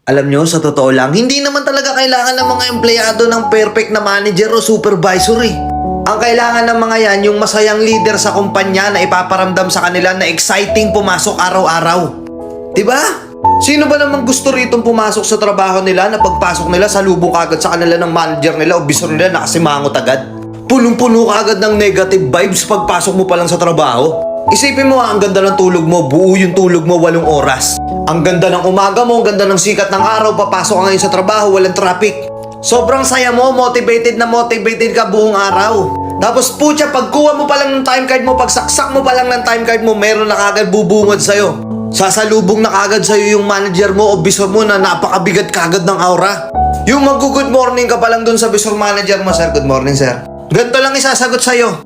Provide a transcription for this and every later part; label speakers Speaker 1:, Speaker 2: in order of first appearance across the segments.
Speaker 1: Alam nyo, sa totoo lang, hindi naman talaga kailangan ng mga empleyado ng perfect na manager o supervisor eh. Ang kailangan ng mga yan, yung masayang leader sa kumpanya na ipaparamdam sa kanila na exciting pumasok araw-araw. Diba? Sino ba namang gusto ritong pumasok sa trabaho nila na pagpasok nila salubong kagad sa kanila ng manager nila o bisor nila nakasimangot agad? Punong-puno ka agad ng negative vibes pagpasok mo pa lang sa trabaho. Isipin mo ang ganda ng tulog mo, buo yung tulog mo 8 oras. Ang ganda ng umaga mo, ang ganda ng sikat ng araw, papasok ka ngayon sa trabaho, walang traffic. Sobrang saya mo, motivated ka buong araw. Tapos putya, pagkuha mo pa lang ng time card mo, pagsaksak mo pa lang ng time card mo, meron na kagad bubungad sa'yo. Sasalubong na kagad sa'yo yung manager mo o bisor mo na napakabigat kagad ng aura. Yung mag-good morning ka pa lang dun sa bisor manager mo, sir, good morning sir. Ganito lang isasagot sa'yo.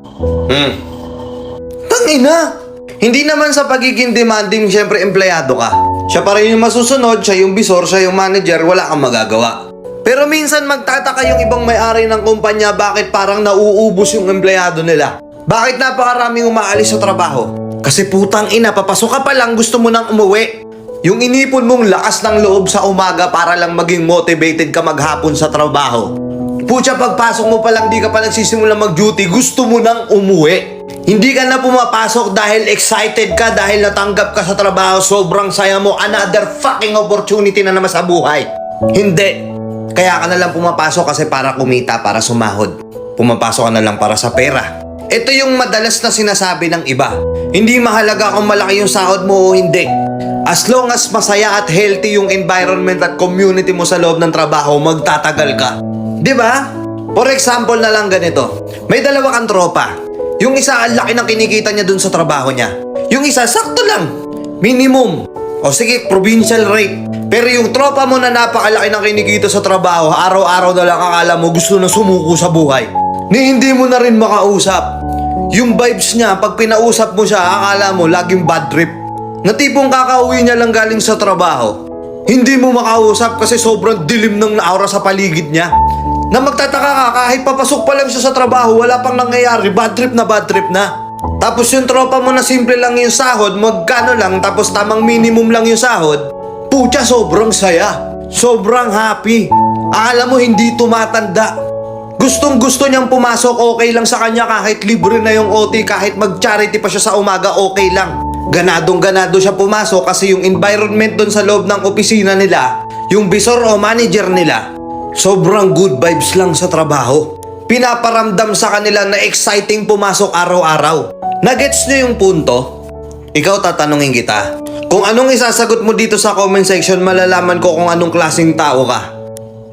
Speaker 1: Tangina! Hindi naman sa pagiging demanding, syempre empleyado ka. Siya pa rin yung masusunod, siya yung bisor, siya yung manager, wala kang magagawa. Pero minsan magtataka yung ibang may-ari ng kumpanya bakit parang nauubos yung empleyado nila. Bakit napakaraming umaalis sa trabaho? Kasi putang ina, papasok ka pa lang, gusto mo nang umuwi. Yung inipon mong lakas ng loob sa umaga para lang maging motivated ka maghapon sa trabaho. Putya, pagpasok mo pa lang, di ka pa nagsisimula mag-duty, gusto mo nang umuwi. Hindi ka na pumapasok dahil excited ka, dahil natanggap ka sa trabaho, sobrang saya mo, another fucking opportunity na naman sa buhay. Hindi. Kaya ka na lang pumapasok kasi para kumita, para sumahod. Pumapasok ka na lang para sa pera. Ito yung madalas na sinasabi ng iba. Hindi mahalaga kung malaki yung sahod mo o hindi. As long as masaya at healthy yung environment at community mo sa loob ng trabaho, magtatagal ka. Diba? For example na lang ganito. May dalawa kang tropa. Yung isa, ang laki ng kinikita niya dun sa trabaho niya. Yung isa, sakto lang. Minimum. O sige, provincial rate. Pero yung tropa mo na napakalaki ng kinikita sa trabaho, araw-araw na lang akala mo gusto na sumuko sa buhay. Ni hindi mo na rin makausap. Yung vibes niya, pag pinausap mo siya, akala mo laging bad trip. Na tipong kakauwi niya lang galing sa trabaho. Hindi mo makausap kasi sobrang dilim ng aura sa paligid niya. Na magtataka ka, kahit papasok pa lang siya sa trabaho, wala pang nangyayari, bad trip na. Tapos yung tropa mo na simple lang yung sahod, magkano lang, tapos tamang minimum lang yung sahod, putya, sobrang saya, sobrang happy. Alam mo, hindi tumatanda. Gustong gusto niyang pumasok, okay lang sa kanya kahit libre na yung OT, kahit mag-charity pa siya sa umaga, okay lang. Ganadong-ganado siya pumasok kasi yung environment doon sa loob ng opisina nila, yung bisor o manager nila, sobrang good vibes lang sa trabaho. Pinaparamdam sa kanila na exciting pumasok araw-araw. Nagets nyo yung punto? Ikaw, tatanungin kita. Kung anong isasagot mo dito sa comment section, malalaman ko kung anong klaseng tao ka.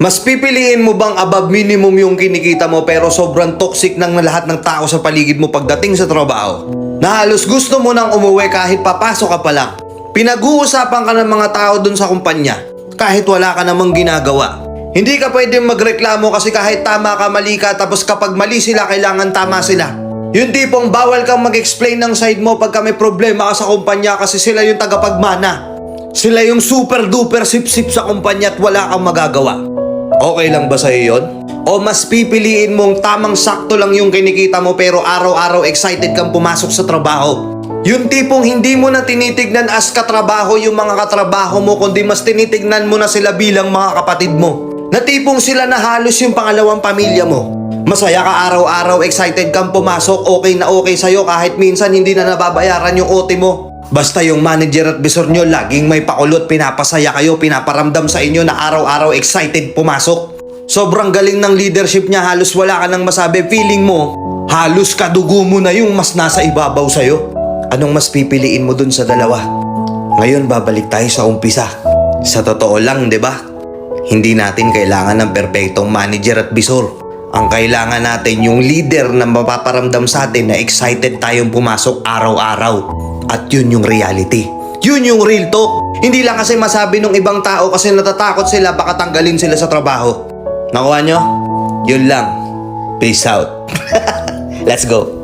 Speaker 1: Mas pipiliin mo bang above minimum yung kinikita mo pero sobrang toxic ng lahat ng tao sa paligid mo pagdating sa trabaho? Na halos gusto mo nang umuwi kahit papasok ka pa lang. Pinag-uusapan ka ng mga tao dun sa kumpanya kahit wala ka namang ginagawa. Hindi ka pwedeng magreklamo kasi kahit tama ka, mali ka, tapos kapag mali sila, kailangan tama sila. Yung tipong bawal kang mag-explain ng side mo pagka may problema ka sa kumpanya kasi sila yung tagapagmana. Sila yung super duper sip-sip sa kumpanya at wala kang magagawa. Okay lang ba sa'yo yun? O mas pipiliin mong tamang sakto lang yung kinikita mo pero araw-araw excited kang pumasok sa trabaho? Yung tipong hindi mo na tinitignan as katrabaho yung mga katrabaho mo kundi mas tinitignan mo na sila bilang mga kapatid mo. Na tipong sila na halos yung pangalawang pamilya mo. Masaya ka araw-araw, excited kang pumasok, okay na okay sa'yo kahit minsan hindi na nababayaran yung OT mo. Basta yung manager at bisor nyo laging may pakulot, pinapasaya kayo, pinaparamdam sa inyo na araw-araw excited pumasok. Sobrang galing ng leadership niya, halos wala ka nang masabi, feeling mo, halos kadugo mo na yung mas nasa ibabaw sa'yo. Anong mas pipiliin mo dun sa dalawa? Ngayon babalik tayo sa umpisa. Sa totoo lang, di ba? Hindi natin kailangan ng perpektong manager at bisor. Ang kailangan natin yung leader na mapaparamdam sa atin na excited tayong pumasok araw-araw. At yun yung reality. Yun yung real talk. Hindi lang kasi masabi ng ibang tao kasi natatakot sila baka tanggalin sila sa trabaho. Nakuha nyo? Yun lang. Peace out. Let's go.